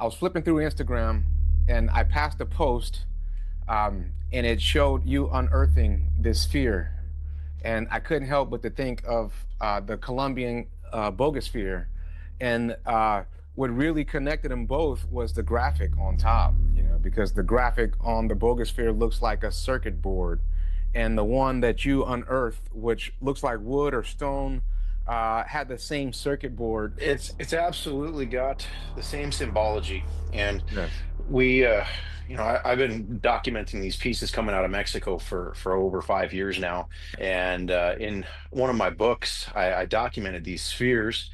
I was flipping through Instagram and I passed a post, and it showed you unearthing this sphere. And I couldn't help but to think of the Colombian bogosphere. And what really connected them both was the graphic on top, because the graphic on the bogosphere looks like a circuit board. And the one that you unearthed, which looks like wood or stone, had the same circuit board. It's absolutely got the same symbology, and Yes. we I've been documenting these pieces coming out of Mexico for over 5 years now, and in one of my books I documented these spheres.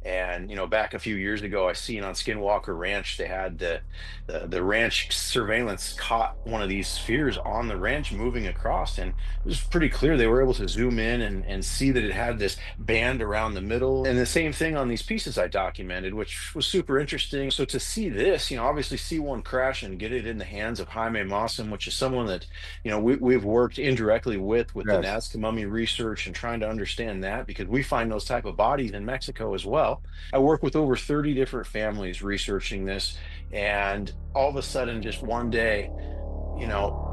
And back a few years ago, I seen on Skinwalker Ranch they had the ranch surveillance caught one of these spheres on the ranch moving across, and it was pretty clear. They were able to zoom in and see that it had this band around the middle, and the same thing on these pieces I documented, which was super interesting. So to see this, obviously see one crash and get it in the hands of Jaime Mossam, which is someone that we've worked indirectly with the Yes. Nazca mummy research and trying to understand that, because we find those type of bodies in Mexico as well. I work with over 30 different families researching this, and all of a sudden, just one day,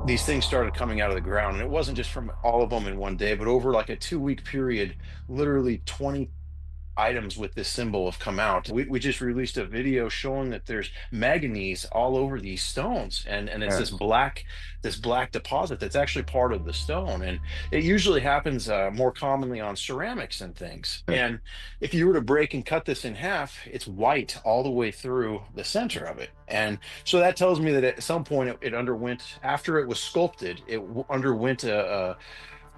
these things started coming out of the ground. And it wasn't just from all of them in one day, but over like a 2 week period, literally 20 items with this symbol have come out. We just released a video showing that there's manganese all over these stones, and it's Yes. this black deposit that's actually part of the stone. And it usually happens more commonly on ceramics and things. Yes. And if you were to break and cut this in half, it's white all the way through the center of it. And so that tells me that at some point it underwent, after it was sculpted, underwent a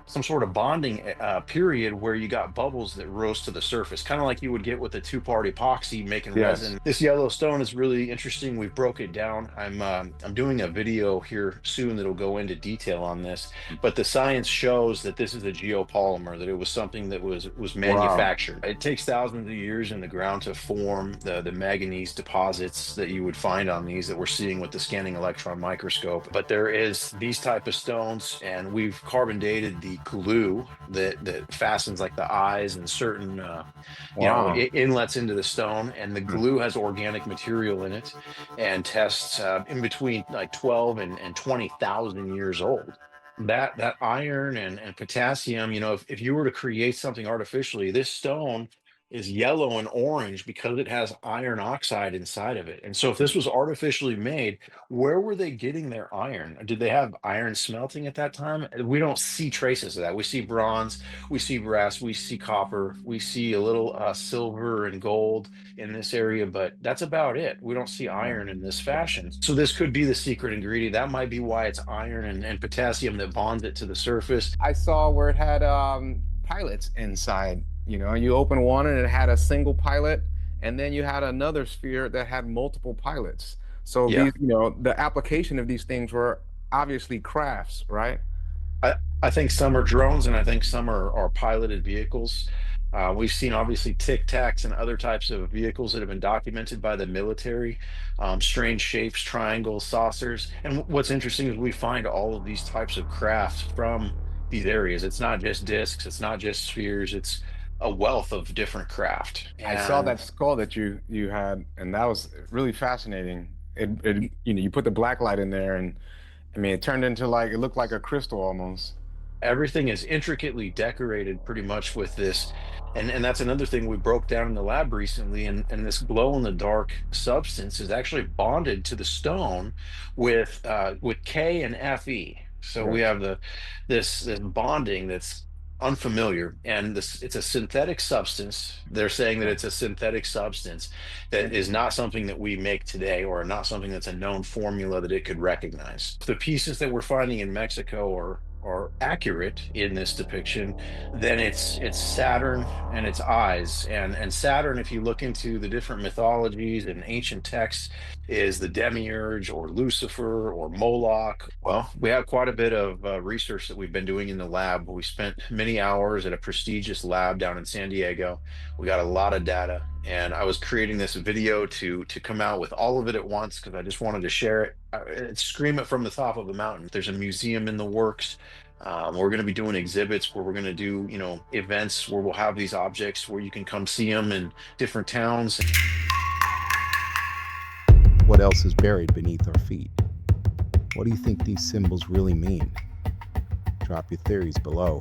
some sort of bonding period where you got bubbles that rose to the surface, kind of like you would get with a two-part epoxy making Yes. resin. This yellow stone is really interesting. We broke it down. I'm doing a video here soon that'll go into detail on this, but the science shows that this is a geopolymer, that it was something that was Wow. manufactured. It takes thousands of years in the ground to form the manganese deposits that you would find on these that we're seeing with the scanning electron microscope. But there is these type of stones, and we've carbon dated the glue that fastens like the eyes and certain Wow. inlets into the stone, and the Mm. glue has organic material in it, and tests in between like 12 and 20,000 years old. That iron and potassium, if you were to create something artificially, this stone is yellow and orange because it has iron oxide inside of it. And so if this was artificially made, where were they getting their iron? Did they have iron smelting at that time? We don't see traces of that. We see bronze, we see brass, we see copper, we see a little silver and gold in this area, but that's about it. We don't see iron in this fashion. So this could be the secret ingredient. That might be why it's iron and potassium that bonds it to the surface. I saw where it had pilots inside. You open one and it had a single pilot, and then you had another sphere that had multiple pilots. So Yeah. the application of these things were obviously crafts, right? I think some are drones, and I think some are piloted vehicles. We've seen obviously Tic Tacs and other types of vehicles that have been documented by the military, strange shapes, triangles, saucers. And what's interesting is we find all of these types of crafts from these areas. It's not just discs, it's not just spheres, it's a wealth of different craft. I saw And that skull that you had, and that was really fascinating. You put the black light in there, and I mean, it turned into like it looked like a crystal almost. everything is intricately decorated pretty much with this. And that's another thing we broke down in the lab recently, and this glow in the dark substance is actually bonded to the stone with K and Fe. So we Yes. have this bonding that's unfamiliar, and this it's a synthetic substance. They're saying that Yeah. it's a synthetic substance that is not something that we make today, or not something that's a known formula that it could recognize. The pieces that we're finding in Mexico are accurate in this depiction, then it's Saturn and its eyes. And Saturn, if you look into the different mythologies and ancient texts, is the demiurge or Lucifer or Moloch. Well, we have quite a bit of research that we've been doing in the lab. We spent many hours at a prestigious lab down in San Diego. We got a lot of data, and I was creating this video to come out with all of it at once because I just wanted to share it. Scream it from the top of the mountain. There's a museum in the works. We're going to be doing exhibits where we're going to do, events where we'll have these objects where you can come see them in different towns. what else is buried beneath our feet? What do you think these symbols really mean? Drop your theories below.